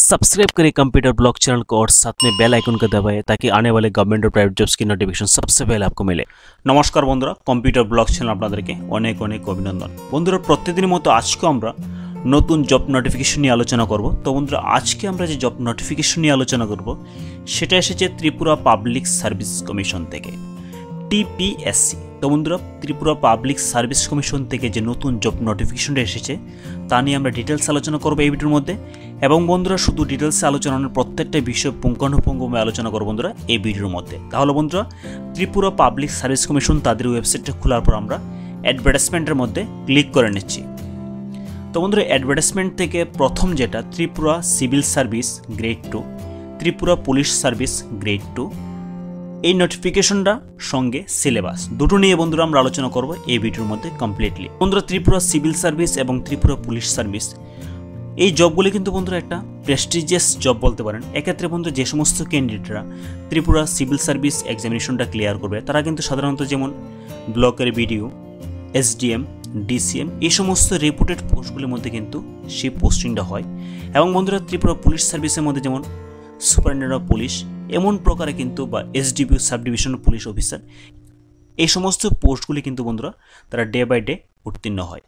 Subscribe करें computer blog channel को और साथ में बेल आइकन को दबाएं ताकि आने वाले गवर्नमेंट और प्राइवेट जॉब्स की नोटिफिकेशन सबसे पहले आपको मिले। नमस्कार बंधुरा, कंप्यूटर ब्लॉग चैनल আপনাদেরকে অনেক অনেক অভিনন্দন। বন্ধুরা, প্রতিদিনের মতো আজকে আমরা নতুন জব নোটিফিকেশন নিয়ে আলোচনা করব। তো বন্ধুরা, আজকে আমরা যে জব নোটিফিকেশন নিয়ে আলোচনা করব সেটা এসেছে ত্রিপুরা পাবলিক সার্ভিস কমিশন থেকে, টিপিএসসি। তো বন্ধুরা, ত্রিপুরা পাবলিক সার্ভিস কমিশন থেকে যে নতুন জব নোটিফিকেশনটা এসেছে তা নিয়ে আমরা ডিটেলস আলোচনা করব এই ভিডিওর মধ্যে। এবং বন্ধুরা, শুধু ডিটেলসে আলোচনা নয়, প্রত্যেকটা বিষয় পুঙ্খানুপুঙ্খভাবে আলোচনা করব বন্ধুরা এই ভিডিওর মধ্যে। তাহলে বন্ধুরা, ত্রিপুরা পাবলিক সার্ভিস কমিশন তাদের ওয়েবসাইটটা খোলার পর আমরা অ্যাডভার্টাইজমেন্টের মধ্যে ক্লিক করে নিচ্ছি। তো বন্ধুরা, অ্যাডভার্টাইজমেন্ট থেকে প্রথম যেটা Tripura civil service grade 2, Tripura police service grade 2, এই নোটিফিকেশনটা সঙ্গে সিলেবাস দুটো নিয়ে বন্ধুরা আমরা আলোচনা করব এই ভিডিওর মধ্যে কমপ্লিটলি। বন্ধুরা, ত্রিপুরা সিভিল সার্ভিস এবং ত্রিপুরা পুলিশ সার্ভিস এই জবগুলি কিন্তু বন্ধুরা একটা প্রেস্টিজিয়াস জব বলতে পারেন। এক্ষেত্রে বন্ধু যে সমস্ত ক্যান্ডিডেটরা ত্রিপুরা সিভিল সার্ভিস এক্সামিনেশনটা ক্লিয়ার করবে তারা কিন্তু সাধারণত যেমন ব্লকের বিডিও, এসডিএম, ডিসিএম এই সমস্ত রেপুটেড পোস্টগুলির মধ্যে কিন্তু সেই পোস্টিংটা হয়। এবং বন্ধুরা, ত্রিপুরা পুলিশ সার্ভিসের মধ্যে যেমন সুপারিনটেন্ডেন্ট অফ পুলিশ এমন প্রকারে কিন্তু বা SDPO sub divisional police officer এই সমস্ত পোস্টগুলি কিন্তু বন্ধুরা তারা ডে বাই ডে উত্তীর্ণ হয়।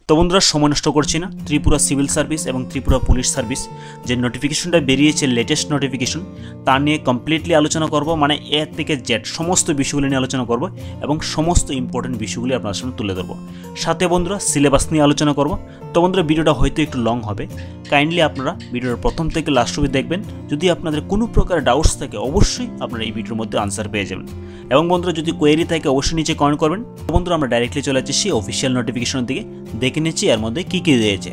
তো বন্ধুরা, সময় নষ্ট করছি না, ত্রিপুরা সিভিল সার্ভিস এবং ত্রিপুরা পুলিশ সার্ভিস যে নোটিফিকেশনটা বেরিয়েছে লেটেস্ট নোটিফিকেশন তা নিয়ে কমপ্লিটলি আলোচনা করব। মানে এ থেকে জেড সমস্ত বিষয়গুলি নিয়ে আলোচনা করব এবং সমস্ত ইম্পর্টেন্ট বিষয়গুলি আপনার সামনে তুলে ধরবো। সাথে বন্ধুরা সিলেবাস নিয়ে আলোচনা করব। তো বন্ধুরা, ভিডিওটা হয়তো একটু লং হবে, কাইন্ডলি আপনারা ভিডিওর প্রথম থেকে লাস্ট অবধি দেখবেন। যদি আপনাদের কোনো প্রকার ডাউটস থাকে অবশ্যই আপনারা এই ভিডিওর মধ্যে আনসার পেয়ে যাবেন। এবং বন্ধুরা, যদি কোয়েরি থাকে অবশ্যই নিচে কমেন্ট করবেন। তো বন্ধুরা, আমরা ডাইরেক্টলি চলে যাচ্ছি সেই অফিসিয়াল নোটিফিকেশনের দিকে, দেখে নিচ্ছি এর মধ্যে কী কী দিয়েছে।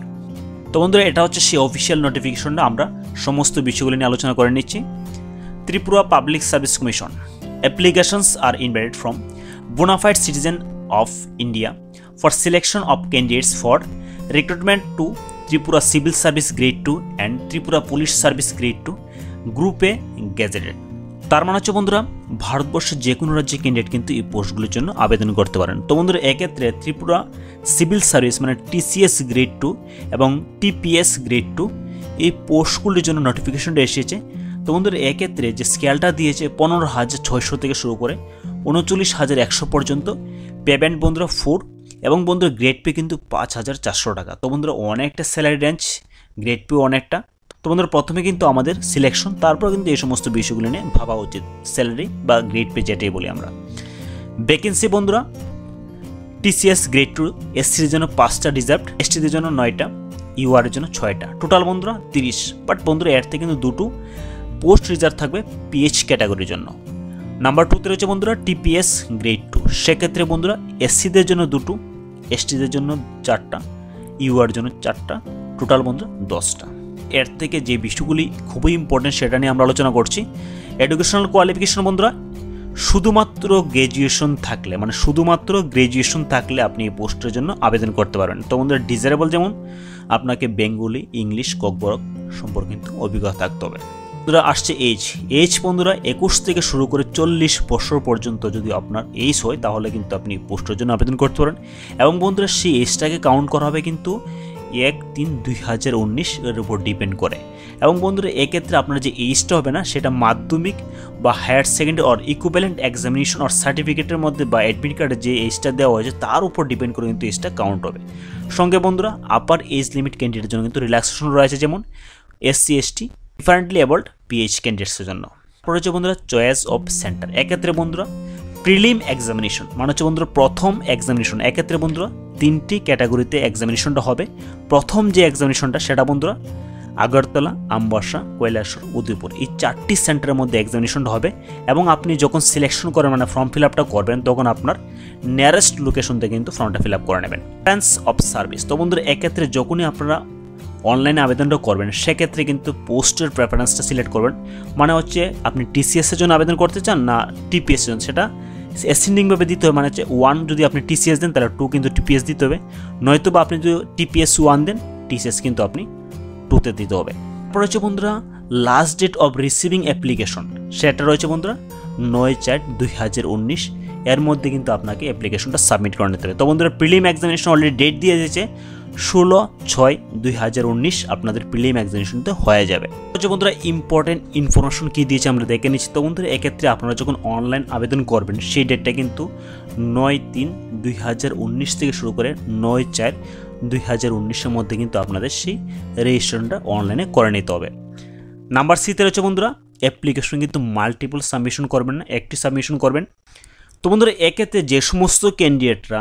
তো বন্ধুরা, এটা হচ্ছে সেই অফিসিয়াল নোটিফিকেশনটা, আমরা সমস্ত বিষয়গুলি নিয়ে আলোচনা করে নিচ্ছি। Tripura public service commission applications are invited from bona fide citizen of India for selection of candidates for recruitment to Tripura Civil Service Grade 2 and Tripura Police Service Grade 2 Group A Gazetted। তার মানে হচ্ছে বন্ধুরা, ভারতবর্ষের যে কোনো রাজ্যে ক্যান্ডিডেট কিন্তু এই পোস্টগুলির জন্য আবেদন করতে পারেন। তো বন্ধুরা, এক্ষেত্রে ত্রিপুরা সিভিল সার্ভিস মানে টিসিএস গ্রেড 2 এবং টিপিএস গ্রেড 2 এই পোস্টগুলির জন্য নোটিফিকেশনটা এসেছে। তো বন্ধুরা, এক্ষেত্রে যে স্কেলটা দিয়েছে 15,600 থেকে শুরু করে 39,100 পর্যন্ত, পেমেন্ট বন্ধুরা 4 এবং বন্ধুরা গ্রেড পে কিন্তু 5,400 টাকা। তো বন্ধুরা, অনেকটা স্যালারি রেঞ্জ, গ্রেড পে অনেকটা। তো বন্ধুরা, প্রথমে কিন্তু আমাদের সিলেকশন, তারপর কিন্তু এই সমস্ত বিষয়গুলো নিয়ে ভাবা উচিত, স্যালারি বা গ্রেড পে যেটাই বলি আমরা। ভ্যাকেন্সি বন্ধুরা, টিসিএস গ্রেড 2 এসসির জন্য 5টা রিজার্ভড, এসটিদের জন্য 9টা, ইউআরের জন্য 6টা, টোটাল বন্ধুরা 30। বাট বন্ধুরা, এর থেকে কিন্তু দুটো পোস্ট রিজার্ভ থাকবে পিএইচ ক্যাটাগরির জন্য। নাম্বার 2তে রয়েছে বন্ধুরা টিপিএস গ্রেড 2, সেক্ষেত্রে বন্ধুরা এসসিদের জন্য 2টো, এসটিদের জন্য 4টা, ইউআর জন্য 4টা, টোটাল বন্ধুরা 10টা। এর থেকে যে বিষয়গুলি খুবই ইম্পর্টেন্ট সেটা নিয়ে আমরা আলোচনা করছি। এডুকেশনাল কোয়ালিফিকেশন বন্ধুরা শুধুমাত্র গ্র্যাজুয়েশন থাকলে, মানে শুধুমাত্র গ্র্যাজুয়েশন থাকলে আপনি এই পোস্টের জন্য আবেদন করতে পারবেন। তো বন্ধুরা, ডিজারেবল যেমন আপনাকে বেঙ্গলি, ইংলিশ, ককবরক সম্পর্কে কিন্তু অভিজ্ঞতা থাকতে হবে। বন্ধুরা, আসছে এজ বন্ধুরা 21 থেকে শুরু করে 40 বছর পর্যন্ত যদি আপনার এজ হয় তাহলে কিন্তু আপনি পোস্টের জন্য আবেদন করতে পারেন। এবং বন্ধুরা, সেই এজটাকে কাউন্ট করা হবে কিন্তু 1/3/2019 এর উপর ডিপেন্ড করে। এবং বন্ধুরা, এক্ষেত্রে আপনার যে এজটা হবে না সেটা মাধ্যমিক বা higher secondary or equivalent examination or সার্টিফিকেটের মধ্যে বা অ্যাডমিট কার্ডে যে এজটা দেওয়া হয়েছে তার উপর ডিপেন্ড করে কিন্তু এজটা কাউন্ট হবে। সঙ্গে বন্ধুরা, আপার এজ লিমিট ক্যান্ডিডেটের জন্য কিন্তু রিল্যাক্সেশন রয়েছে, যেমন এসসি এসটি ডিফারেন্টলি অ্যাবল্ড পিএইচ ক্যান্ডিডেটসের জন্য। তারপর হচ্ছে বন্ধুরা চয়েস অফ সেন্টার, এক্ষেত্রে বন্ধুরা প্রিলিম এক্সামিনেশন মানে হচ্ছে বন্ধুরা প্রথম এক্সামিনেশন। এক্ষেত্রে বন্ধুরা 3টি ক্যাটাগরিতে এক্সামিনেশনটা হবে। প্রথম যে এক্সামিনেশনটা সেটা বন্ধুরা আগরতলা, আমবাসা, কৈলাসহর, উদয়পুর এই 4টি সেন্টারের মধ্যে এক্সামিনেশনটা হবে। এবং আপনি যখন সিলেকশন করেন মানে ফর্ম ফিল আপটা করবেন তখন আপনার নিয়ারেস্ট লোকেশন থেকে কিন্তু ফর্মটা ফিল আপ করে নেবেন। প্রেফারেন্স অফ সার্ভিস, তো বন্ধুরা এক্ষেত্রে যখনই আপনারা অনলাইনে আবেদনটা করবেন সেক্ষেত্রে কিন্তু পোস্টের প্রেফারেন্সটা সিলেক্ট করবেন। মানে হচ্ছে আপনি টিসিএসের জন্য আবেদন করতে চান না টিপিএস এর জন্য, সেটা অ্যাসেন্ডিংভাবে দিতে হবে। মানে হচ্ছে 1 যদি আপনি টিসিএস দেন তাহলে 2 কিন্তু টিপিএস দিতে হবে, নয়তো বা আপনি যদি টিপিএস 1 দেন টিসিএস কিন্তু আপনি 2তে দিতে হবে। তারপর হচ্ছে বন্ধুরা last date of receiving application, সেটা রয়েছে বন্ধুরা 9/4/2019, এর মধ্যে কিন্তু আপনাকে অ্যাপ্লিকেশনটা সাবমিট করে নিতে হবে। তো বন্ধুরা, প্রিলিম এক্সামিনেশন অলরেডি ডেট দিয়ে দিয়েছে 16/6/2019 আপনাদের প্রিলিম এক্সামিনেশনতে হয়ে যাবে। বন্ধুরা ইম্পর্টেন্ট ইনফরমেশন কি দিয়েছে আমরা দেখে নিচ্ছি। তো বন্ধুরা এক্ষেত্রে আপনারা যখন অনলাইন আবেদন করবেন সেই ডেটটা কিন্তু 9/3/2019 থেকে শুরু করে 9/4/2019 মধ্যে কিন্তু আপনাদের সেই রেজিস্ট্রেশনটা অনলাইনে করে নিতে হবে। নাম্বার সিতে রয়েছে বন্ধুরা অ্যাপ্লিকেশন কিন্তু মাল্টিপল সাবমিশন করবেন না, একটি সাবমিশন করবেন। তো বন্ধুরা এক্ষেত্রে যে সমস্ত ক্যান্ডিডেটরা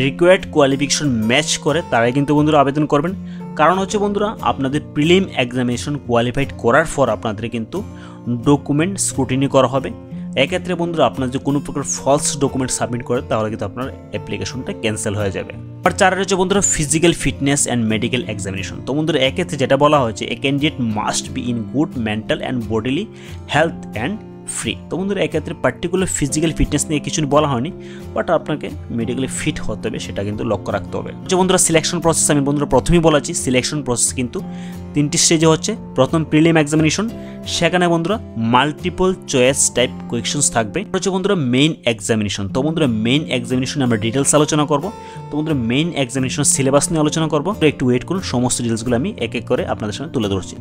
রিকোয়ার্ড কোয়ালিফিকেশন ম্যাচ করে তারাই কিন্তু বন্ধুরা আবেদন করবেন। কারণ হচ্ছে বন্ধুরা আপনাদের প্রিলিম এক্সামিনেশন কোয়ালিফাইড করার পর আপনাদের কিন্তু ডকুমেন্ট স্ক্রুটিনি করা হবে। এক্ষেত্রে বন্ধুরা আপনার যে কোনো প্রকার ফলস ডকুমেন্ট সাবমিট করে তাহলে কিন্তু আপনার অ্যাপ্লিকেশনটা ক্যান্সেল হয়ে যাবে। আর 4 রয়েছে বন্ধুরা physical fitness and medical examination. তো বন্ধুরা এক্ষেত্রে যেটা বলা হয়েছে এ candidate must be in good mental and bodily health and free. তো বন্ধুরা এক্ষেত্রে পার্টিকুলার ফিজিক্যাল ফিটনেস নিয়ে কিছু বলা হয়নি, বাট আপনাকে মেডিকেলি ফিট হতে হবে সেটা কিন্তু লক্ষ্য রাখতে হবে। যে বন্ধুরা সিলেকশন প্রসেস আমি বন্ধুরা প্রথমেই বলেছি সিলেকশন প্রসেস কিন্তু 3টি স্টেজে হচ্ছে। প্রথম প্রিলিম এক্সামিনেশন, সেখানে বন্ধুরা মাল্টিপল চয়েস টাইপ কোয়েশ্চেন্স থাকবে। হচ্ছে বন্ধুরা মেইন এক্সামিনেশন। তো বন্ধুরা মেইন এক্সামিনেশনে আমরা ডিটেলস আলোচনা করব। তো বন্ধুরা মেইন এক্সামিনেশন সিলেবাস নিয়ে আলোচনা করব। তো একটু ওয়েট করুন, সমস্ত ডিটেলসগুলো আমি এক এক করে আপনাদের সামনে তুলে ধরছি।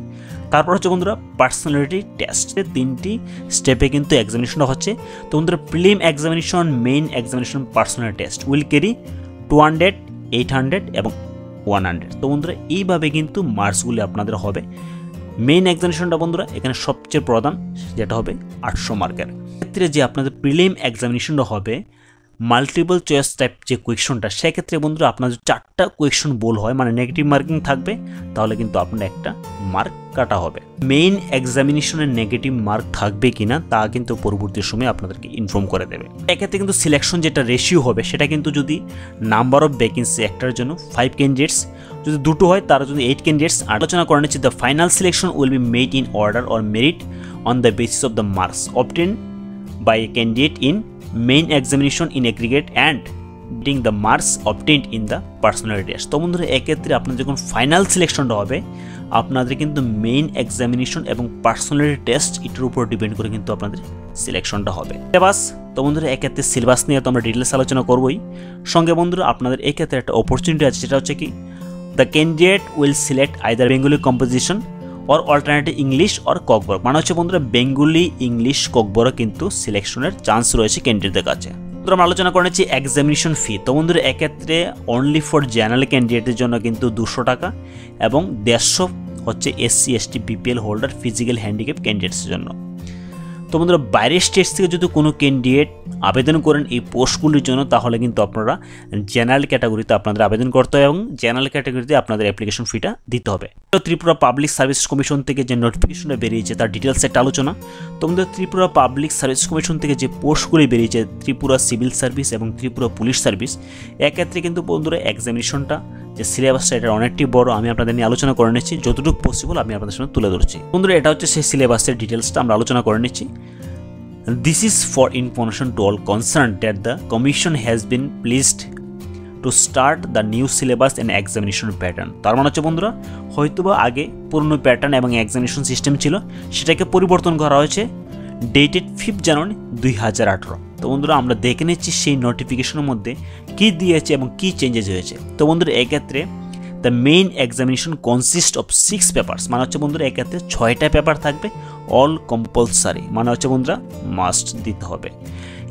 তারপর হচ্ছে বন্ধুরা পার্সোনালিটি টেস্ট। 3টি স্টেপে কিন্তু এক্সামিনেশনটা হচ্ছে। তো বন্ধুরা prelim examination, main examination, personal test will carry 200, 800 এবং 100। তো বন্ধুরা এইভাবে কিন্তু মার্কসগুলি আপনাদের হবে। মেইন এক্সামিনেশনটা বন্ধুরা এখানে সবচেয়ে প্রধান, যেটা হবে 800 মার্কের ক্ষেত্রে। যে আপনাদের প্রিলিম এক্সামিনেশনটা হবে মাল্টিপল চয়েস টাইপ যে কোয়েশ্চনটা, সেক্ষেত্রে বন্ধুরা আপনার যদি 4টা কোয়েশ্চন ভুল হয় মানে নেগেটিভ মার্কিং থাকবে তাহলে কিন্তু আপনার একটা মার্ক কাটা হবে। মেইন এক্সামিনেশনের নেগেটিভ মার্ক থাকবে কিনা তা কিন্তু পরবর্তী সময়ে আপনাদেরকে ইনফর্ম করে দেবে। এক্ষেত্রে কিন্তু সিলেকশন যেটা রেশিও হবে সেটা কিন্তু যদি নাম্বার অফ ভ্যাকেন্সি একটার জন্য 5 ক্যান্ডিডেটস, যদি দুটো হয় তারা যদি 8 ক্যান্ডিডেটস। আলোচনা করে নিচ্ছি the final selection will be made in order or merit on the basis of the marks obtain by a candidate in main examination in aggregate and ding the marks obtained in the personality test. তো বন্ধুরা এক্ষেত্রে আপনার যখন final সিলেকশনটা হবে আপনাদের কিন্তু main examination এবং personality test এটার উপর ডিপেন্ড করে কিন্তু আপনাদের সিলেকশনটা হবে। সিলেবাস, তো বন্ধুরা এক্ষেত্রে সিলেবাস নিয়ে তো আমরা ডিটেলস আলোচনা করবোই। সঙ্গে বন্ধুরা আপনাদের এক্ষেত্রে একটা অপরচুনিটি আছে, সেটা হচ্ছে কি the candidate will select either Bengali composition or alternative English or Kokborok. মানে হচ্ছে বন্ধুরা বেঙ্গলি, ইংলিশ, ককবরক কিন্তু সিলেকশনের চান্স রয়েছে ক্যান্ডিডেটদের কাছে। আমরা আলোচনা করে নিচ্ছি এক্সামিনেশন ফি। তো বন্ধুরা এক্ষেত্রে অনলি ফর জেনারেল ক্যান্ডিডেটের জন্য কিন্তু 200 টাকা এবং 150 হচ্ছে SC ST BPL holder physical handicap ক্যান্ডিডেটসের জন্য। তো বন্ধুরা বাইরের স্টেট থেকে যদি কোনো ক্যান্ডিডেট আবেদন করেন এই পোস্টগুলির জন্য তাহলে কিন্তু আপনারা জেনারেল ক্যাটাগরিতে আপনাদের আবেদন করতে হবে এবং জেনারেল ক্যাটাগরিতে আপনাদের অ্যাপ্লিকেশন ফিটা দিতে হবে। তো ত্রিপুরা পাবলিক সার্ভিস কমিশন থেকে যে নোটিফিকেশনটা বেরিয়েছে তার ডিটেলস একটা আলোচনা। তো বন্ধুরা ত্রিপুরা পাবলিক সার্ভিস কমিশন থেকে যে পোস্টগুলি বেরিয়েছে ত্রিপুরা সিভিল সার্ভিস এবং ত্রিপুরা পুলিশ সার্ভিস, এক্ষেত্রে কিন্তু বন্ধুরা এক্সামিনেশনটা যে সিলেবাসটা এটা অনেকটি বড়, আমি আপনাদের নিয়ে আলোচনা করে নিচ্ছি যতটুকু পসিবল আমি আপনাদের সামনে তুলে ধরছি। বন্ধুরা এটা হচ্ছে সেই সিলেবাসের ডিটেলসটা আমরা আলোচনা করে নিচ্ছি। This is for information to all concerned that the Commission has been pleased to start the new syllabus and examination pattern। তার মানে হচ্ছে বন্ধুরা হয়তোবা আগে পুরনো প্যাটার্ন এবং এক্সামিনেশন সিস্টেম ছিল সেটাকে পরিবর্তন করা হয়েছে ডেটেড 5 জানুয়ারি 2018। তো বন্ধুরা আমরা দেখে নিচ্ছি সেই নোটিফিকেশনের মধ্যে কী দিয়েছে এবং কী চেঞ্জেস হয়েছে। তো বন্ধুরা এক্ষেত্রে the main examination consist of 6 papers. মানে হচ্ছে বন্ধুরা এক্ষেত্রে 6টা পেপার থাকবে, অল কম্পালসারি, মানে হচ্ছে বন্ধুরা মাস্ট দিতে হবে,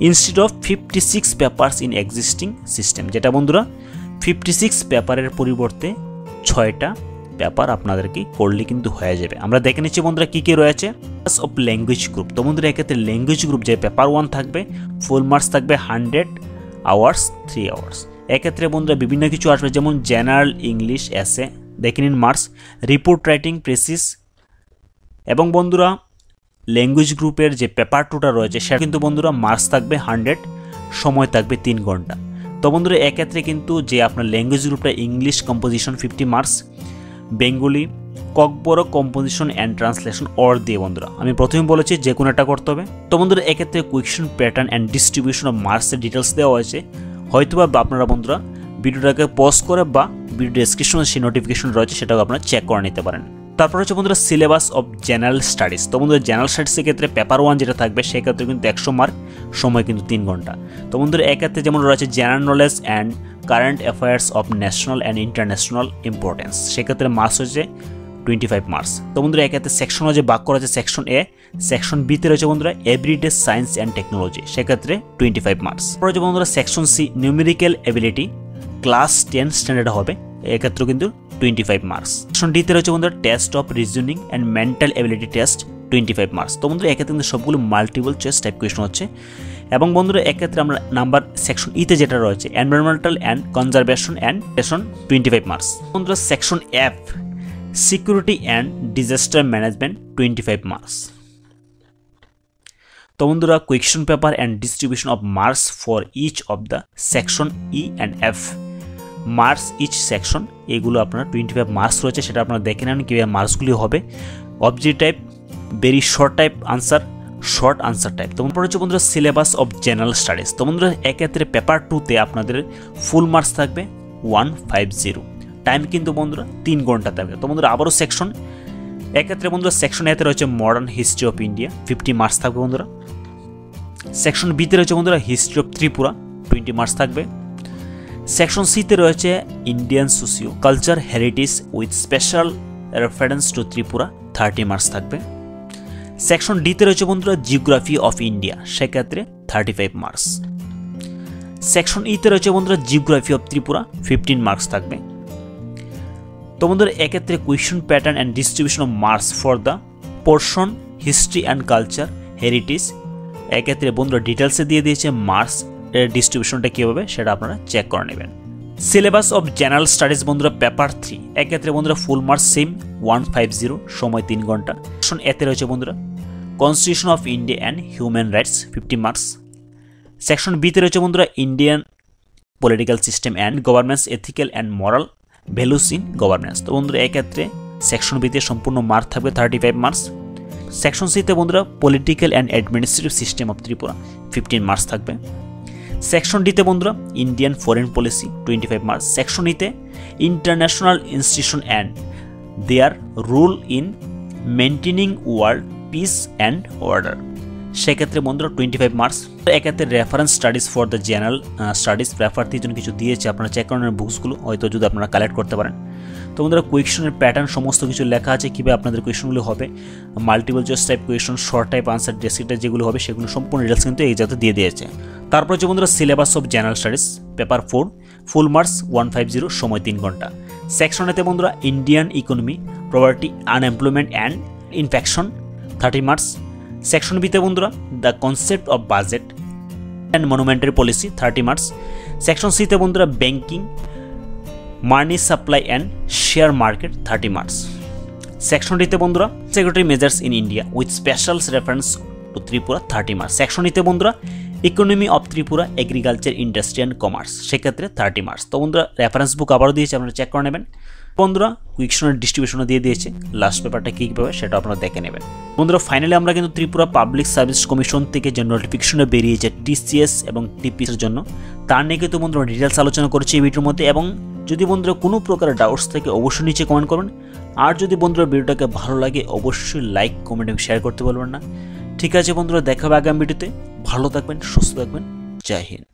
instead of 56 papers in existing system. যেটা বন্ধুরা 56 পেপারের পরিবর্তে 6টা পেপার আপনাদেরকে করলে কিন্তু হয়ে যাবে। আমরা দেখে নিচ্ছি বন্ধুরা কী কী রয়েছে। Of language group. তো বন্ধুরা এক্ষেত্রে ল্যাঙ্গুয়েজ গ্রুপ যে পেপার 1 থাকবে ফুল মার্কস থাকবে 100 আওয়ার্স 3 আওয়ার্স। এক্ষেত্রে বন্ধুরা বিভিন্ন কিছু আসবে যেমন জেনারেল ইংলিশ এসে দেখে নিন মার্কস, রিপোর্ট রাইটিং প্রেসিস এবং বন্ধুরা ল্যাঙ্গুয়েজ গ্রুপের যে পেপার 2টা রয়েছে সেটা কিন্তু বন্ধুরা মার্কস থাকবে 100, সময় থাকবে 3 ঘন্টা। তো বন্ধুরা এক্ষেত্রে কিন্তু যে আপনার ল্যাঙ্গুয়েজ গ্রুপটা English composition 50 marks, Bengali Kokborok composition and translation or দিয়ে বন্ধুরা আমি প্রথমে বলেছি যে কোনো একটা করতে হবে। তো বন্ধুরা এক্ষেত্রে question pattern and distribution of মার্কসের ডিটেলস দেওয়া হয়েছে, হয়তোবা আপনারা বন্ধুরা ভিডিওটাকে পজ করে বা ভিডিও ডেসক্রিপশনে সেই নোটিফিকেশন রয়েছে সেটাও আপনারা চেক করে নিতে পারেন। তারপর হচ্ছে বন্ধুরা সিলেবাস অফ জেনারেল স্টাডিজ। তো বন্ধুরা জেনারেল স্টাডিজের ক্ষেত্রে পেপার 1 যেটা থাকবে সেক্ষেত্রে কিন্তু 100 মার্ক, সময় কিন্তু 3 ঘন্টা। তো বন্ধুরা এক্ষেত্রে যেমন রয়েছে general knowledge and current affairs of national and international importance, সেক্ষেত্রে মার্কস হচ্ছে 25 মার্কস। তো বন্ধুরা এক্ষেত্রে সেকশন যে ভাগ করা আছে সেকশন এ, সেকশন বিতে রয়েছে বন্ধুরা এভরিডে সায়েন্স অ্যান্ড টেকনোলজি, সেক্ষেত্রে 25 মার্কস। রয়েছে বন্ধুরা section C numerical ability, class 10 standard হবে, এক্ষেত্রেও কিন্তু 25 মার্কস। সেকশন ডিতে রয়েছে বন্ধুরা test of reasoning and mental ability test 25 marks. তো বন্ধুরা এক্ষেত্রে কিন্তু সবগুলো মাল্টিপল চয়েস টাইপ কোয়েশ্চন হচ্ছে। এবং বন্ধুরা এক্ষেত্রে আমরা নাম্বার সেকশন ইতে যেটা রয়েছে environmental and conservation and 25 marks. বন্ধুরা section F security and disaster management 25 marks. তো বন্ধুরা question paper and distribution of marks for each of the section E and F, marks each section, এগুলো আপনার 25 marks রয়েছে, সেটা আপনারা দেখে নেন কীভাবে মার্কসগুলি হবে। Objective type, very short type answer, short answer type. তো হচ্ছে বন্ধুরা সিলেবাস অফ জেনারেল স্টাডিজ। তো বন্ধুরা এক্ষেত্রে পেপার 2তে আপনাদের ফুল মার্কস থাকবে 150, টাইম কিন্তু বন্ধুরা 3 ঘন্টা থাকবে। তো বন্ধুরা আবারও সেকশন, এক্ষেত্রে বন্ধুরা সেকশন এতে রয়েছে modern history of India 50 marks থাকবে বন্ধুরা। সেকশন বিতে রয়েছে বন্ধুরা হিস্ট্রি অফ ত্রিপুরা 20 মার্কস থাকবে। সেকশন সিতে রয়েছে Indian socio culture heritage with special reference to Tripura 30 marks থাকবে। সেকশন ডিতে রয়েছে বন্ধুরা জিওগ্রাফি অফ ইন্ডিয়া, সেক্ষেত্রে 35 মার্কস। সেকশন ইতে রয়েছে বন্ধুরা জিওগ্রাফি অফ ত্রিপুরা 15 মার্কস থাকবে। তো বন্ধুরা এক্ষেত্রে question pattern and distribution of marks for the portion history and culture heritage, এক্ষেত্রে বন্ধুরা ডিটেলসে দিয়ে দিয়েছে মার্কস এর ডিস্ট্রিবিউশনটা কীভাবে সেটা আপনারা চেক করে নেবেন। সিলেবাস অফ জেনারেল স্টাডিজ বন্ধুরা পেপার 3, এক্ষেত্রে বন্ধুরা ফুল মার্কস সেম 150, সময় 3 ঘন্টা। সেকশন এতে রয়েছে বন্ধুরা constitution of India and human rights 50 marks. Section বিতে রয়েছে বন্ধুরা Indian political system and governance ethical and moral values in governance. তো বন্ধুরা এক্ষেত্রে সেকশন বিতে সম্পূর্ণ মার্ক থাকবে 35 মার্কস। সেকশন সিতে বন্ধুরা political and administrative system of Tripura 15 marks থাকবে। সেকশন ডিতে বন্ধুরা Indian foreign policy 25 marks. Section ইতে international institution and their role in maintaining world peace and order, সেক্ষেত্রে বন্ধুরা 25 মার্কস। এক্ষেত্রে reference studies for the general studies প্রেফারটির জন্য কিছু দিয়েছে, আপনারা চেক করেন বুকসগুলো, হয়তো যদি আপনারা কালেক্ট করতে পারেন। তো বন্ধুরা কোয়েশ্চনের প্যাটার্ন সমস্ত কিছু লেখা আছে, কীভাবে আপনাদের কোয়েশ্চনগুলো হবে, multiple choice type question, short type answer, descriptive যেগুলো হবে সেগুলো সম্পূর্ণ ডিটেলস কিন্তু এই জায়গাতে দিয়ে দিয়েছে। তারপর হচ্ছে বন্ধুরা syllabus of general studies paper 4, full marks 150, সময় 3 ঘন্টা। সেকশনেতে বন্ধুরা Indian economy, poverty, unemployment and inflation 30 marks. Section বিতে বন্ধুরা the concept of budget and monetary policy 30 marks. Section সিতে বন্ধুরা banking, money supply and share market 30 marks. Section ডিতে বন্ধুরা security measures in India with special reference to Tripura 30 marks. Section ইতে বন্ধুরা economy of Tripura agriculture industry and commerce, সেক্ষেত্রে 30 marks. তো বন্ধুরা reference বুক আবারও দিয়েছে, আপনারা চেক করে নেবেন। বন্ধুরা কুইকশনের ডিস্ট্রিবিউশনও দিয়ে দিয়েছে, লাস্ট পেপারটা কী পাবে সেটা আপনারা দেখে নেবেন। বন্ধুরা ফাইনালি আমরা কিন্তু ত্রিপুরা পাবলিক সার্ভিস কমিশন থেকে যে নোটিফিকেশনে বেরিয়েছে টিসিএস এবং টিপিএসের জন্য, তার নিয়ে কিন্তু বন্ধুরা ডিটেলস আলোচনা করেছি এই ভিডিওর মধ্যে। এবং যদি বন্ধুরা কোনো প্রকারের ডাউটস থাকে অবশ্যই নিচে কমেন্ট করবেন। আর যদি বন্ধুরা ভিডিওটাকে ভালো লাগে অবশ্যই লাইক, কমেন্ট এবং শেয়ার করতে বলবেন না। ঠিক আছে বন্ধুরা, দেখা হবে আগামী ভিডিওতে। ভালো থাকবেন, সুস্থ থাকবেন, জয় হিন্দ।